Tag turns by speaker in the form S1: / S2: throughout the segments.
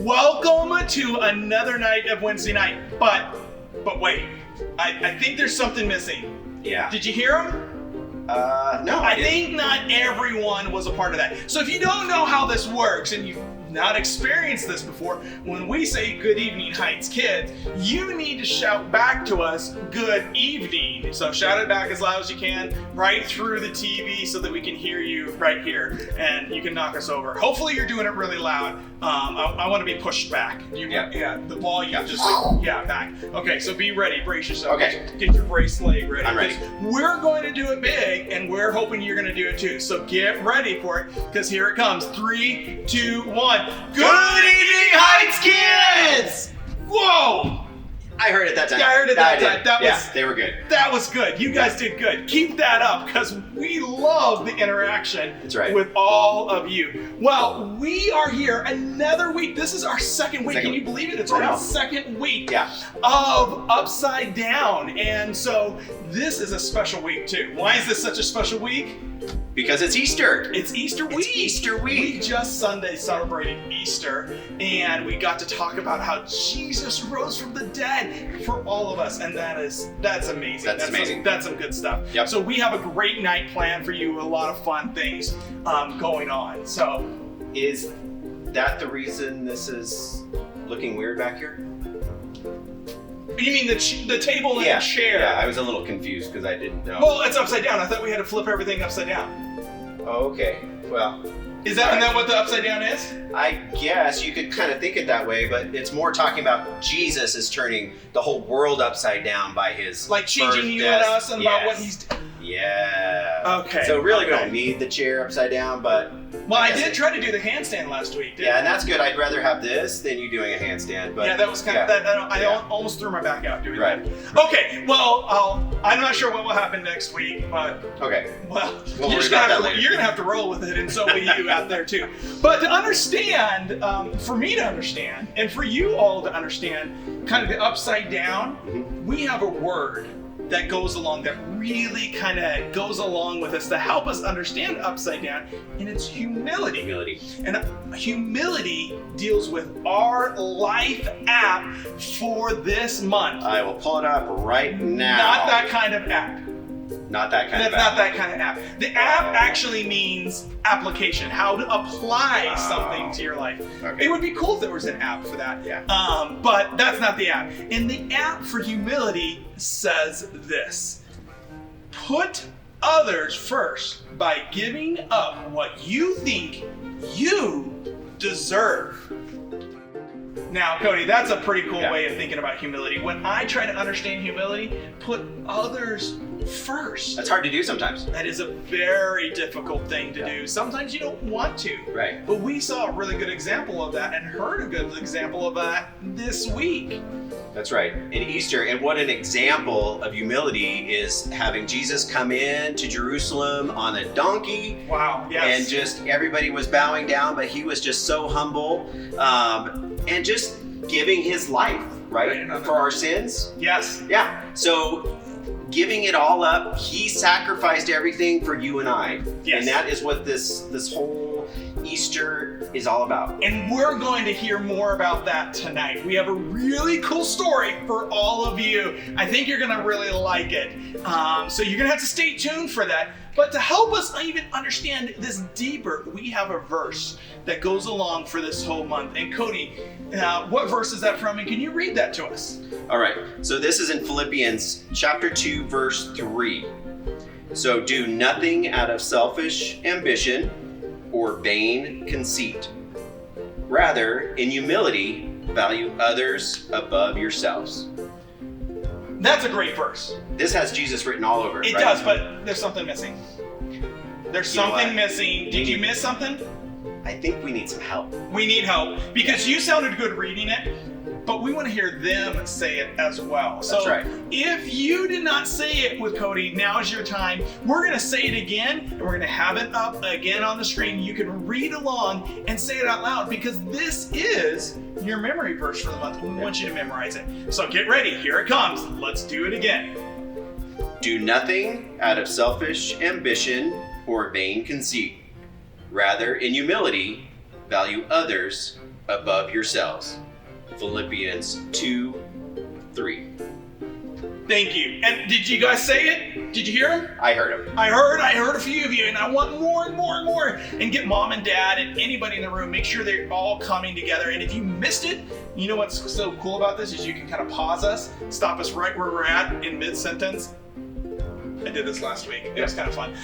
S1: Welcome to another night of Wednesday night, but wait, I think there's something missing.
S2: Yeah.
S1: Did you hear him?
S2: No.
S1: I think not everyone was a part of that. So if you don't know how this works and you've not experienced this before, when we say good evening Heights kids, you need to shout back to us good evening. So shout it back as loud as you can right through the TV so that we can hear you right here and you can knock us over. Hopefully you're doing it really loud. I want to be pushed back. Yeah, the volume back. Okay, so be ready, brace yourself.
S2: Okay.
S1: Get your brace leg ready.
S2: I'm ready.
S1: We're going to do it big and we're hoping you're going to do it too. So get ready for it because here it comes. 3, 2, 1. Good evening, Heights kids! Whoa!
S2: I heard it that time.
S1: Yeah, I heard it that time.
S2: They were good.
S1: That was good. You guys did good. Keep that up because we love the interaction with all of you. Well, we are here another week. This is our second week. Can you believe it? It's our second week of Upside Down. And so this is a special week too. Why is this such a special week?
S2: Because it's Easter.
S1: It's Easter week.
S2: It's Easter week.
S1: We just Sunday celebrated Easter, and we got to talk about how Jesus rose from the dead for all of us, and that's amazing. That's amazing. That's some good stuff.
S2: Yep.
S1: So we have a great night planned for you. A lot of fun things going on. So,
S2: is that the reason this is looking weird back here?
S1: You mean the table and the chair?
S2: Yeah, I was a little confused because I didn't know.
S1: Well, it's upside down. I thought we had to flip everything upside down.
S2: Okay, well.
S1: Isn't that what the upside down is?
S2: I guess you could kind of think it that way, but it's more talking about Jesus is turning the whole world upside down by his
S1: like changing you and us and about what he's doing.
S2: Yeah.
S1: Okay.
S2: So really we don't need the chair upside down, but...
S1: Well, I did try to do the handstand last week, didn't I?
S2: And that's good. I'd rather have this than you doing a handstand. But
S1: yeah, that was kind of... I almost threw my back out doing that. Okay, well, I'm not sure what will happen next week, but...
S2: Okay.
S1: Well, you're going to have to roll with it, and so will you out there, too. But to understand, for me to understand, and for you all to understand, kind of the upside down, we have a word that goes along, that really kind of goes along with us to help us understand upside down, and it's humility. And humility deals with our life app for this month.
S2: I will pull it up right now.
S1: Not that kind of app.
S2: Not that kind of app.
S1: That's not that kind of app. The app actually means application, how to apply something to your life.
S2: Okay.
S1: It would be cool if there was an app for that.
S2: Yeah.
S1: But that's not the app. And the app for humility says this: put others first by giving up what you think you deserve. Now, Cody, that's a pretty cool way of thinking about humility. When I try to understand humility, put others first.
S2: That's hard to do sometimes.
S1: That is a very difficult thing to do. Sometimes you don't want to.
S2: Right.
S1: But we saw a really good example of that and heard a good example of that this week.
S2: That's right. In Easter, and what an example of humility is having Jesus come in to Jerusalem on a donkey.
S1: Wow, yes.
S2: And just everybody was bowing down, but he was just so humble and just giving his life, right? For our sins.
S1: Yes.
S2: Yeah. So giving it all up, he sacrificed everything for you and I.
S1: Yes.
S2: And that is what this whole Easter is all about.
S1: And we're going to hear more about that tonight. We have a really cool story for all of you. I think you're going to really like it. So you're going to have to stay tuned for that. But to help us even understand this deeper, we have a verse that goes along for this whole month. And Cody, what verse is that from? And can you read that to us?
S2: All right. So this is in Philippians chapter 2, verse 3. So do nothing out of selfish ambition or vain conceit. Rather, in humility, value others above yourselves.
S1: That's a great verse.
S2: This has Jesus written all over it,
S1: It
S2: right?
S1: does, but there's something missing. There's something missing. Did you miss something?
S2: I think we need some help.
S1: We need help because you sounded good reading it, but we want to hear them say it as well.
S2: That's
S1: So
S2: right.
S1: if you did not say it with Cody, now's your time. We're going to say it again, and we're going to have it up again on the screen. You can read along and say it out loud, because this is your memory verse for the month. We want you to memorize it. So get ready. Here it comes. Let's do it again.
S2: Do nothing out of selfish ambition or vain conceit. Rather, in humility, value others above yourselves. Philippians 2:3.
S1: Thank you. And did you guys say it? Did you hear him?
S2: I heard him.
S1: I heard a few of you, and I want more and more and more. And get mom and dad and anybody in the room, make sure they're all coming together. And if you missed it, you know what's so cool about this is you can kind of pause us, stop us right where we're at in mid-sentence. I did this last week. It was kind of fun.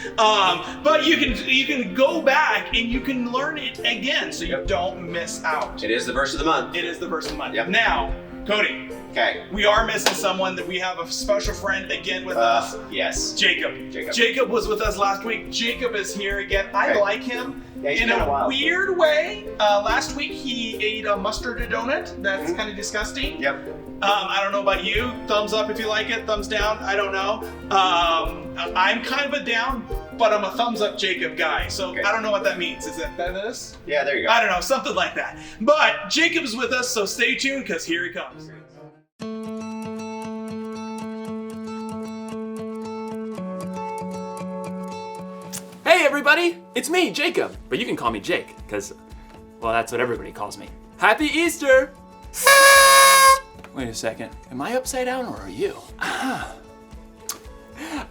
S1: But you can go back and you can learn it again, so you don't miss out.
S2: It is the verse of the month.
S1: It is the verse of the month.
S2: Yep.
S1: Now, Cody.
S2: Okay.
S1: We are missing someone. That we have a special friend again with us.
S2: Yes.
S1: Jacob. Jacob was with us last week. Jacob is here again. I like him in a weird way. Last week he ate a mustard donut. That's kind of disgusting.
S2: Yep.
S1: I don't know about you. Thumbs up if you like it. Thumbs down. I don't know. I'm kind of a down, but I'm a thumbs up Jacob guy. So I don't know what that means. Is that this?
S2: Yeah, there you go.
S1: I don't know. Something like that. But Jacob's with us, so stay tuned because here he comes.
S3: Hey everybody, it's me, Jacob, but you can call me Jake, because, well, that's what everybody calls me. Happy Easter! Wait a second, am I upside down or are you?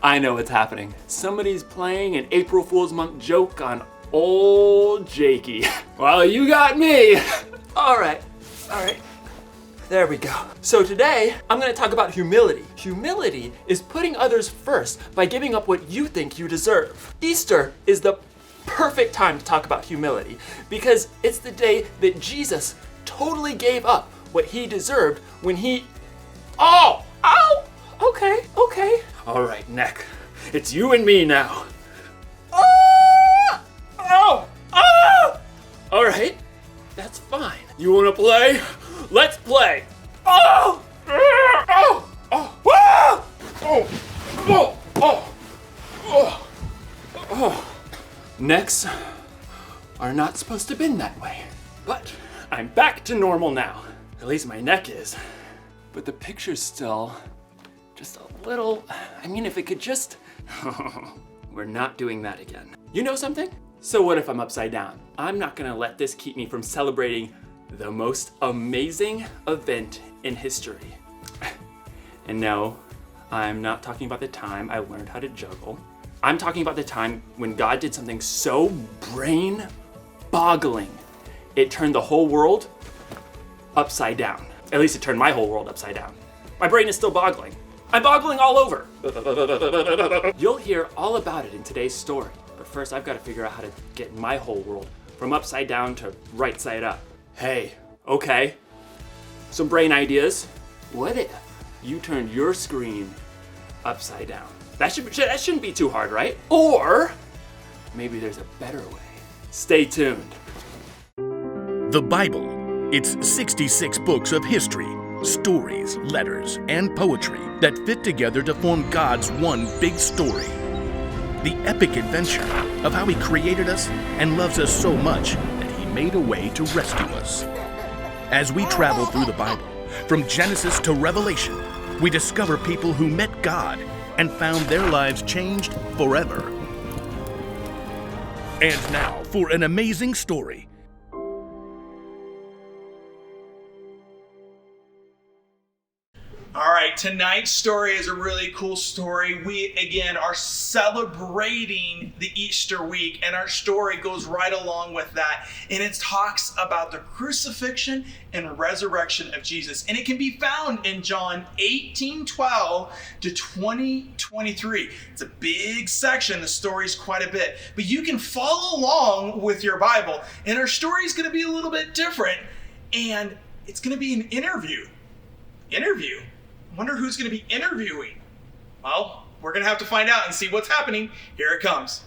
S3: I know what's happening. Somebody's playing an April Fool's Month joke on old Jakey. Well, you got me! All right. There we go. So today, I'm gonna talk about humility. Humility is putting others first by giving up what you think you deserve. Easter is the perfect time to talk about humility because it's the day that Jesus totally gave up what he deserved when he... Oh! Ow! Okay. All right, neck. It's you and me now. Oh! All right, that's fine. You wanna play? Let's play. Necks are not supposed to bend that way, but I'm back to normal now. At least my neck is. But the picture's still just a little, if it could just, we're not doing that again. You know something? So what if I'm upside down? I'm not gonna let this keep me from celebrating the most amazing event in history. And no, I'm not talking about the time I learned how to juggle. I'm talking about the time when God did something so brain-boggling, it turned the whole world upside down. At least it turned my whole world upside down. My brain is still boggling. I'm boggling all over. You'll hear all about it in today's story, but first I've got to figure out how to get my whole world from upside down to right side up. Hey, okay, some brain ideas. What if you turned your screen upside down? That shouldn't be too hard, right? Or maybe there's a better way. Stay tuned.
S4: The Bible. It's 66 books of history, stories, letters, and poetry that fit together to form God's one big story. The epic adventure of how He created us and loves us so much that He made a way to rescue us. As we travel through the Bible, from Genesis to Revelation, we discover people who met God and found their lives changed forever. And now for an amazing story.
S1: All right, tonight's story is a really cool story. We, again, are celebrating the Easter week, and our story goes right along with that. And it talks about the crucifixion and resurrection of Jesus. And it can be found in John 18:12 to 20:23. It's a big section. The story's quite a bit. But you can follow along with your Bible. And our story is going to be a little bit different. And it's going to be an interview. I wonder who's going to be interviewing. Well, we're going to have to find out and see what's happening. Here it comes.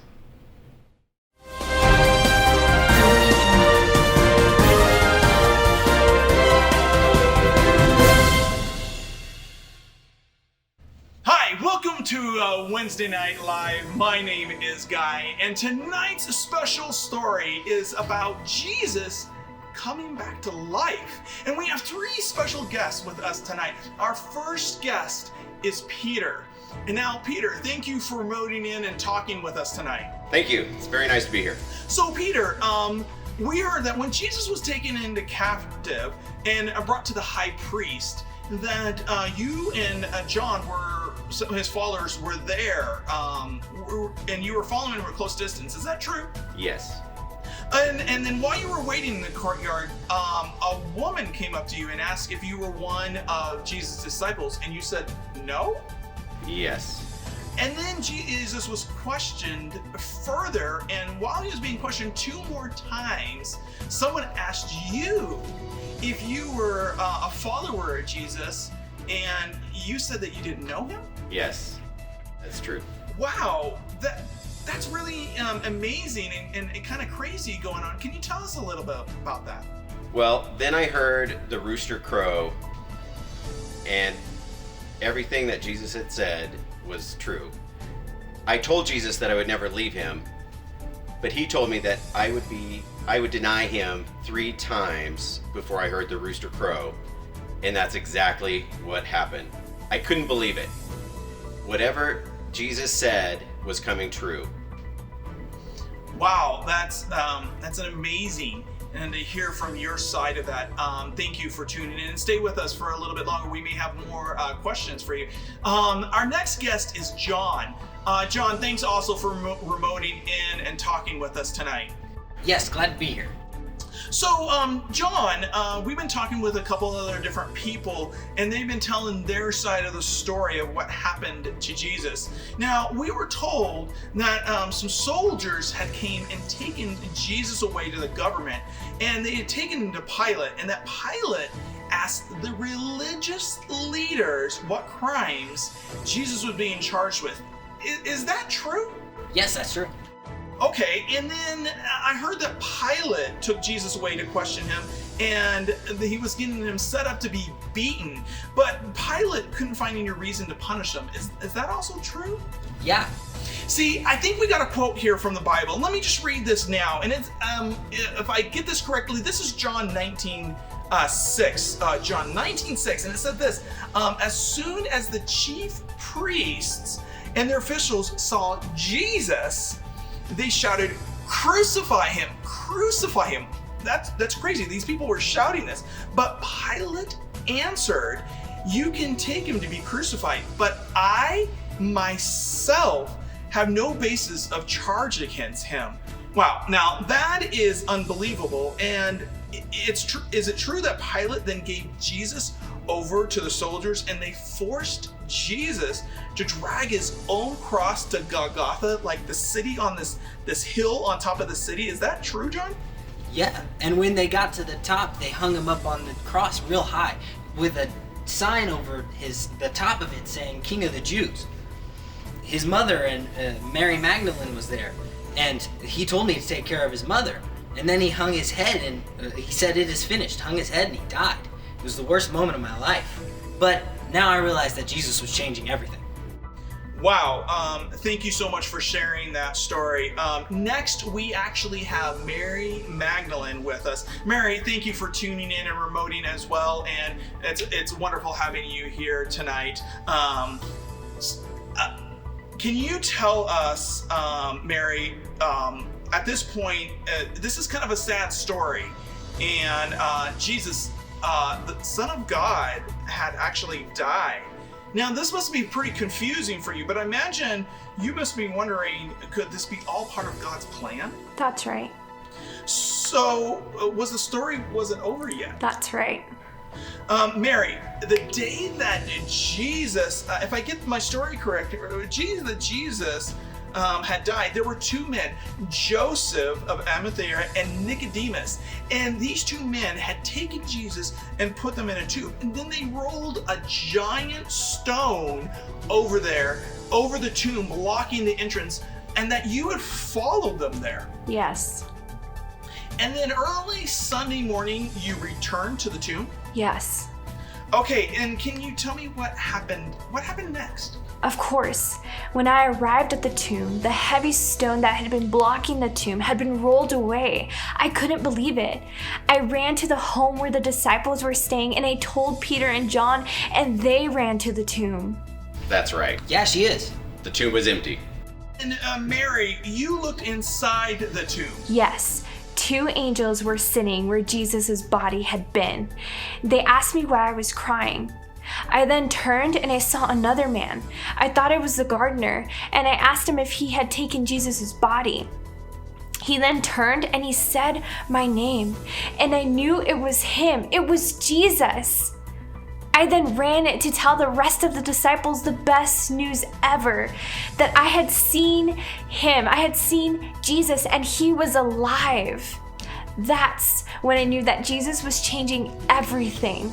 S1: Wednesday Night Live. My name is Guy, and tonight's special story is about Jesus coming back to life. And we have three special guests with us tonight. Our first guest is Peter. And now, Peter, thank you for remoting in and talking with us tonight.
S2: Thank you. It's very nice to be here.
S1: So, Peter, we heard that when Jesus was taken into captive and brought to the high priest, that you and John were, some of his followers were there, and you were following him at close distance. Is that true?
S2: Yes.
S1: And then while you were waiting in the courtyard, a woman came up to you and asked if you were one of Jesus' disciples, and you said no?
S2: Yes.
S1: And then Jesus was questioned further, and while he was being questioned two more times, someone asked you if you were a follower of Jesus, and you said that you didn't know him?
S2: Yes, that's true.
S1: Wow, that's really amazing and kind of crazy going on. Can you tell us a little bit about that?
S2: Well, then I heard the rooster crow, and everything that Jesus had said was true. I told Jesus that I would never leave him, but he told me that I would deny him 3 times before I heard the rooster crow, and that's exactly what happened. I couldn't believe it. Whatever Jesus said was coming true.
S1: Wow, that's an amazing, and to hear from your side of that. Thank you for tuning in, and stay with us for a little bit longer. We may have more questions for you. Our next guest is John. John, thanks also for remoting in and talking with us tonight.
S5: Yes, glad to be here.
S1: So, John, we've been talking with a couple other different people, and they've been telling their side of the story of what happened to Jesus. Now, we were told that some soldiers had came and taken Jesus away to the government, and they had taken him to Pilate, and that Pilate asked the religious leaders what crimes Jesus was being charged with. Is that true?
S5: Yes, that's true.
S1: Okay, and then I heard that Pilate took Jesus away to question him, and he was getting him set up to be beaten, but Pilate couldn't find any reason to punish him. Is that also true?
S5: Yeah.
S1: See, I think we got a quote here from the Bible. Let me just read this now, and it's if I get this correctly, this is John 19:6. John 19:6, and it said this: as soon as the chief priests and their officials saw Jesus, they shouted, "Crucify him! Crucify him!" That's crazy. These people were shouting this. But Pilate answered, "You can take him to be crucified, but I myself have no basis of charge against him." Wow. Now that is unbelievable. And it's true. Is it true that Pilate then gave Jesus over to the soldiers, and they forced Jesus to drag his own cross to Golgotha, like the city on this hill on top of the city? Is that true, John?
S5: Yeah, and when they got to the top, they hung him up on the cross real high with a sign over the top of it saying "King of the Jews." His mother and Mary Magdalene was there, and he told me to take care of his mother. And then he hung his head, and he said, "It is finished," hung his head, and he died. It was the worst moment of my life. But now I realize that Jesus was changing everything.
S1: Wow, thank you so much for sharing that story. Next, we actually have Mary Magdalene with us. Mary, thank you for tuning in and remoting as well, and it's wonderful having you here tonight. Can you tell us, Mary, at this point, this is kind of a sad story, and Jesus, the Son of God, had actually died. Now, this must be pretty confusing for you, but I imagine you must be wondering, could this be all part of God's plan?
S6: That's right.
S1: So, the story wasn't over yet?
S6: That's right.
S1: Mary, the day that Jesus, if I get my story correct, Jesus had died, there were 2 men, Joseph of Arimathea and Nicodemus. And these 2 men had taken Jesus and put them in a tomb. And then they rolled a giant stone over the tomb, blocking the entrance, and that you had followed them there.
S6: Yes.
S1: And then early Sunday morning, you returned to the tomb?
S6: Yes.
S1: Okay, and can you tell me what happened? What happened next?
S6: Of course, when I arrived at the tomb, the heavy stone that had been blocking the tomb had been rolled away. I couldn't believe it. I ran to the home where the disciples were staying, and I told Peter and John, and they ran to the tomb.
S2: That's right.
S5: Yeah, she is.
S2: The tomb was empty.
S1: And Mary, you looked inside the tomb.
S6: Yes, 2 angels were sitting where Jesus' body had been. They asked me why I was crying. I then turned and I saw another man. I thought it was the gardener, and I asked him if he had taken Jesus' body. He then turned and he said my name, and I knew it was him. It was Jesus. I then ran to tell the rest of the disciples the best news ever, that I had seen him. I had seen Jesus, and he was alive. That's when I knew that Jesus was changing everything.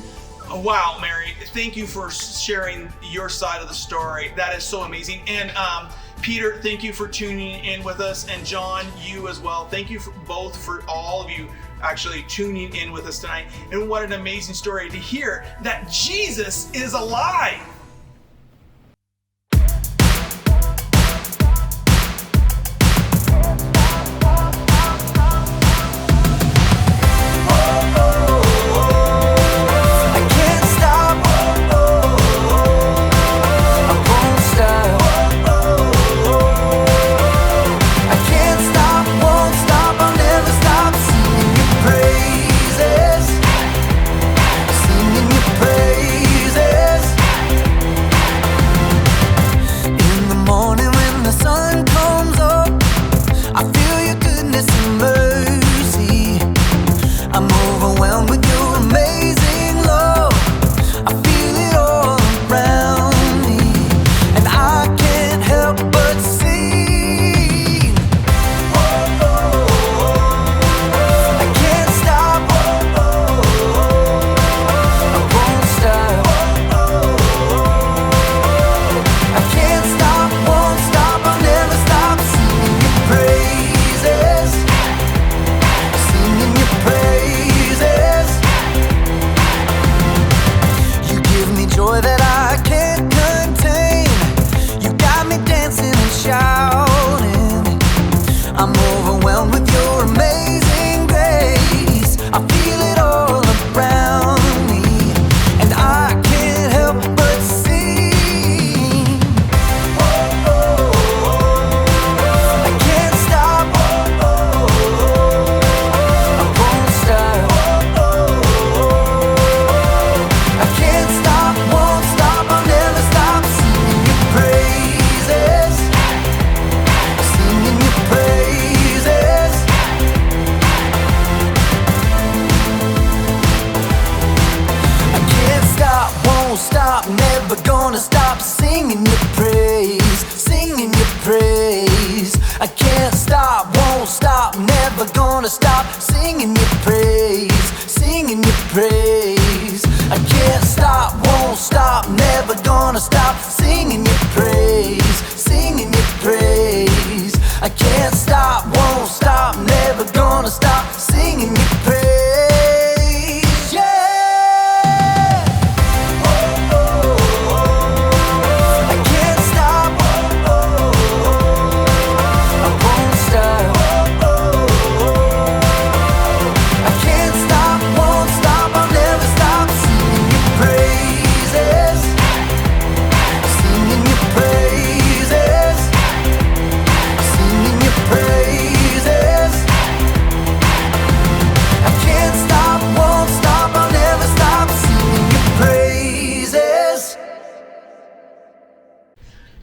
S1: Wow, Mary, thank you for sharing your side of the story. That is so amazing. And Peter, thank you for tuning in with us. And John, you as well. Thank you for all of you actually tuning in with us tonight. And what an amazing story to hear that Jesus is alive.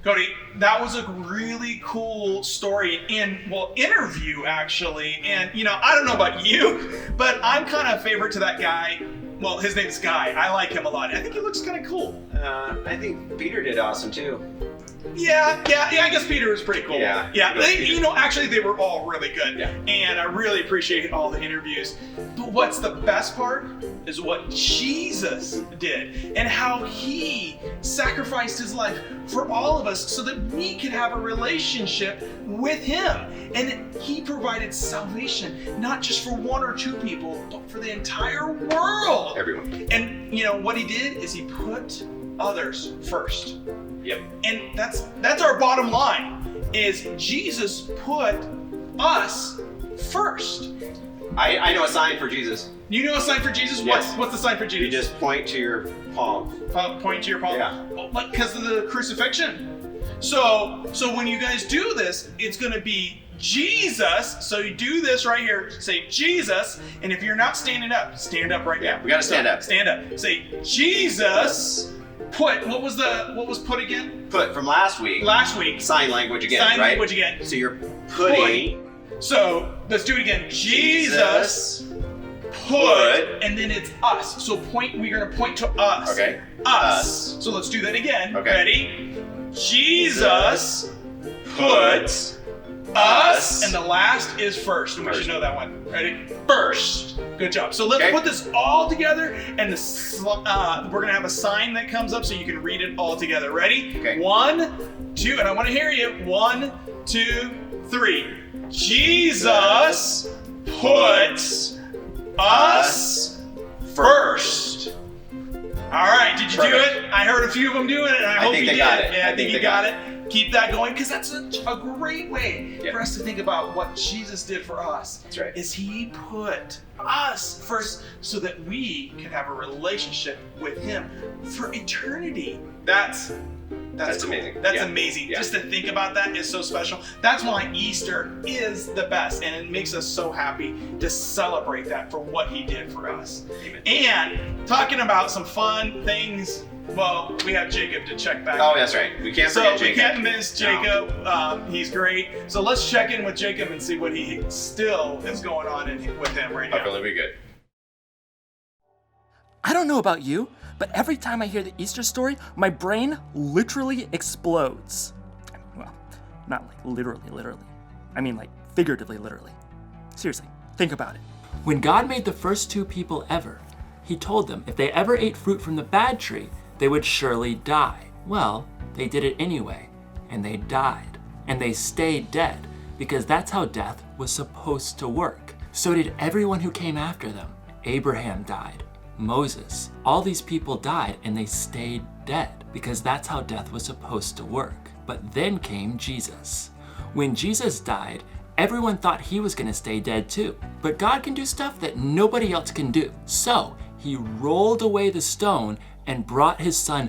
S1: Cody, that was a really cool story and, well, interview actually. And, you know, I don't know about you, but I'm kind of a favorite to that guy. Well, his name's Guy. I like him a lot. I think he looks kind of cool.
S2: I think Peter did awesome too.
S1: Yeah, I guess Peter was pretty cool.
S2: Yeah.
S1: Actually, they were all really good.
S2: Yeah.
S1: And I really appreciate all the interviews. But what's the best part is what Jesus did and how he sacrificed his life for all of us so that we could have a relationship with him. And he provided salvation, not just for one or two people, but for the entire world.
S2: Everyone.
S1: And, you know, what he did is he put others first.
S2: Yep.
S1: And that's our bottom line, is Jesus put us first.
S2: I know a sign for Jesus.
S1: You know a sign for Jesus?
S2: Yes.
S1: What's the sign for Jesus?
S2: You just point to your palm.
S1: Point to your palm?
S2: Yeah.
S1: Well, because of the crucifixion. So when you guys do this, it's going to be Jesus. So you do this right here. Say Jesus. And if you're not standing up, stand up right now.
S2: We got to stand up.
S1: Stand up. Say Jesus. Put. What was put again?
S2: Put from last week.
S1: Last week.
S2: Sign language again,
S1: Sign
S2: right?
S1: language again.
S2: So you're putting.
S1: So let's do it again. Jesus. Put, and then it's us. So we're gonna point to us.
S2: Okay.
S1: Us. So let's do that again.
S2: Okay.
S1: Ready? Jesus put us, and the last is first. And we should know that one. Ready? First. Good job. So let's put this all together, and we're gonna have a sign that comes up so you can read it all together. Ready?
S2: Okay.
S1: 1, 2, and I want to hear you. 1, 2, 3. Jesus puts us first. All right, did you do it? I heard a few of them doing it, and I hope you did. Yeah, I think you got it. Keep that going, because that's such a great way for us to think about what Jesus did for us.
S2: That's right.
S1: Is he put us first so that we can have a relationship with him for eternity. That's cool.
S2: Amazing.
S1: That's amazing.
S2: Yeah.
S1: Just to think about that is so special. That's why Easter is the best, and it makes us so happy to celebrate that for what he did for us.
S2: Amen.
S1: And talking about some fun things, well, we have Jacob to check back.
S2: Oh, that's right. We can't forget Jacob.
S1: We can't miss Jacob. No. He's great. So let's check in with Jacob and see what he still is going on with him right now.
S2: Hopefully we good.
S3: I don't know about you, but every time I hear the Easter story, my brain literally explodes. Well, not like literally. I mean like figuratively, literally. Seriously, think about it. When God made the first 2 people ever, he told them if they ever ate fruit from the bad tree, they would surely die. Well, they did it anyway, and they died. And they stayed dead, because that's how death was supposed to work. So did everyone who came after them. Abraham died. Moses. All these people died and they stayed dead because that's how death was supposed to work. But then came Jesus. When Jesus died, everyone thought he was going to stay dead too. But God can do stuff that nobody else can do. So he rolled away the stone and brought his son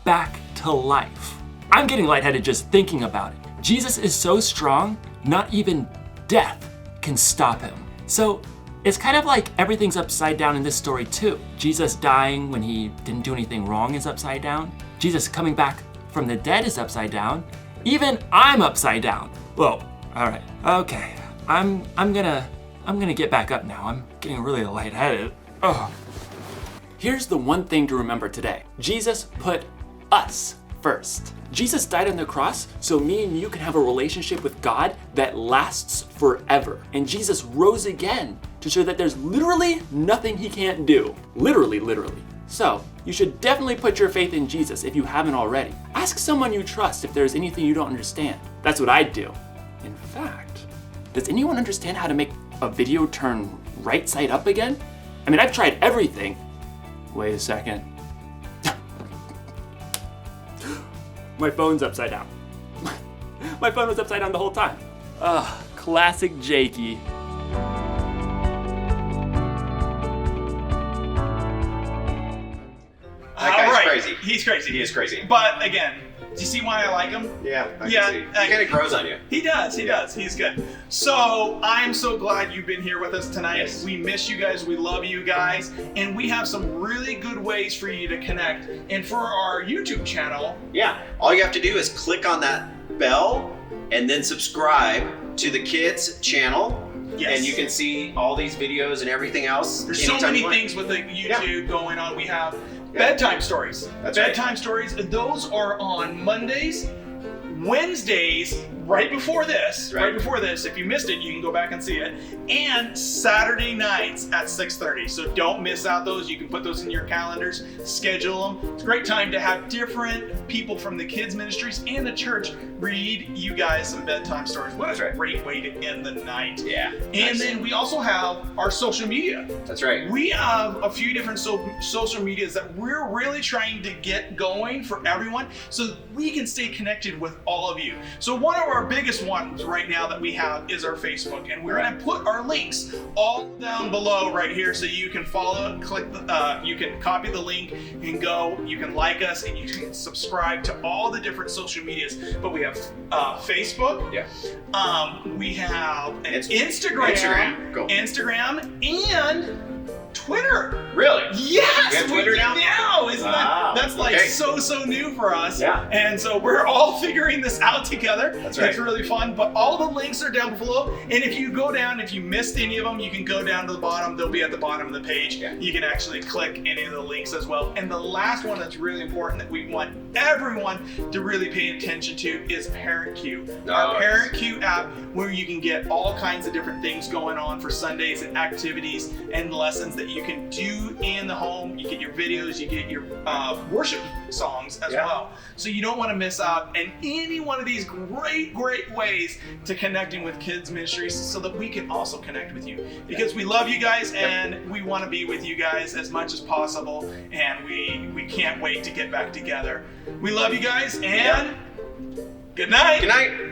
S3: back to life. I'm getting lightheaded just thinking about it. Jesus is so strong, not even death can stop him. So it's kind of like everything's upside down in this story too. Jesus dying when he didn't do anything wrong is upside down. Jesus coming back from the dead is upside down. Even I'm upside down. Whoa, all right, okay. I'm gonna get back up now. I'm getting really lightheaded. Oh. Here's the one thing to remember today. Jesus put us first. Jesus died on the cross so me and you can have a relationship with God that lasts forever. And Jesus rose again to show that there's literally nothing he can't do. Literally. So, you should definitely put your faith in Jesus if you haven't already. Ask someone you trust if there's anything you don't understand. That's what I'd do. In fact, does anyone understand how to make a video turn right side up again? I mean, I've tried everything. Wait a second. My phone's upside down. My phone was upside down the whole time. Classic Jakey.
S2: That guy's crazy.
S1: He's crazy.
S2: He is crazy.
S1: But again, do you see why I like him?
S2: Yeah, I can see. He kind of grows on you.
S1: He does. He's good. So I'm so glad you've been here with us tonight.
S2: Yes.
S1: We miss you guys. We love you guys. And we have some really good ways for you to connect. And for our YouTube channel.
S2: Yeah, all you have to do is click on that bell and then subscribe to the kids channel.
S1: Yes.
S2: And you can see all these videos and everything else.
S1: There's so many things with the YouTube going on. We have bedtime stories.
S2: That's
S1: bedtime stories. Those are on Mondays, Wednesdays, right before this,
S2: Right.
S1: if you missed it, you can go back and see it. And Saturday nights at 6:30. So don't miss out those. You can put those in your calendars, schedule them. It's a great time to have different people from the kids ministries and the church read you guys some bedtime stories. What
S2: That's
S1: a
S2: right.
S1: great way to end the night.
S2: Yeah.
S1: And then we also have our social media.
S2: That's right.
S1: We have a few different social medias that we're really trying to get going for everyone so that we can stay connected with all of you. So one of our biggest ones right now that we have is our Facebook, and we're going to put our links all down below right here so you can follow, you can copy the link and go, you can like us, and you can subscribe to all the different social medias. But we have Facebook,
S2: Yeah.
S1: we have an
S2: Instagram. Go.
S1: Instagram, and Twitter.
S2: Really?
S1: Yes,
S2: You have Twitter
S1: do
S2: now?
S1: Isn't
S2: Wow.
S1: that's like
S2: Okay.
S1: so new for us.
S2: Yeah.
S1: And so we're all figuring this out together.
S2: That's right.
S1: It's really fun. But all the links are down below. And if you go down, if you missed any of them, you can go down to the bottom. They'll be at the bottom of the page.
S2: Yeah.
S1: You can actually click any of the links as well. And the last one that's really important that we want everyone to really pay attention to is Parent Q. Our
S2: Nice.
S1: Parent Q app, where you can get all kinds of different things going on for Sundays and activities and lessons that you can do in the home. You get your videos, you get your worship songs as well. So you don't want to miss out on any one of these great ways to connecting with kids ministries so that we can also connect with you. Because we love you guys and we want to be with you guys as much as possible, and we can't wait to get back together. We love you guys, and good night.
S2: Good night.